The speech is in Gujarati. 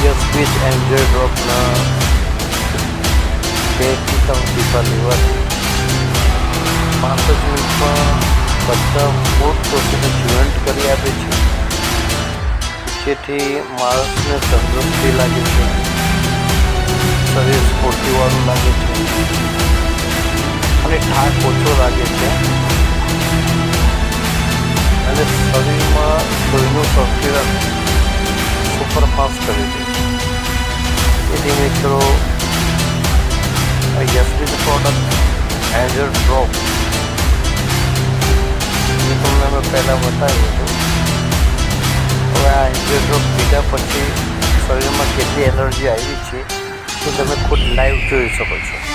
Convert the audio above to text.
યશવીજ એન્જોય ડ્રોપના 2 થી 3 ટીપા લેવાથી 5 મિનિટમાં બધા મૂળ કોષોને જીવંત કરી આપે છે, જેથી માણસને તંદુરસ્તી લાગે છે, શરીર સ્ફૂર્તિવાળું લાગે છે અને થાક ઓછો લાગે છે અને શરીરમાં લોહીનું સંતુલન સુપરફાસ્ટ કરી દે છે. તેથી મિત્રો યશવીજ પ્રોડક્ટ એન્જર ડ્રોપ જે તમને મેં પહેલાં બતાવ્યું હતું, હવે આ એન્જર ડ્રોપ પીધા પછી શરીરમાં કેટલી એનર્જી આવી છે તો તમે ખુદ લાઈવ જોઈ શકો છો.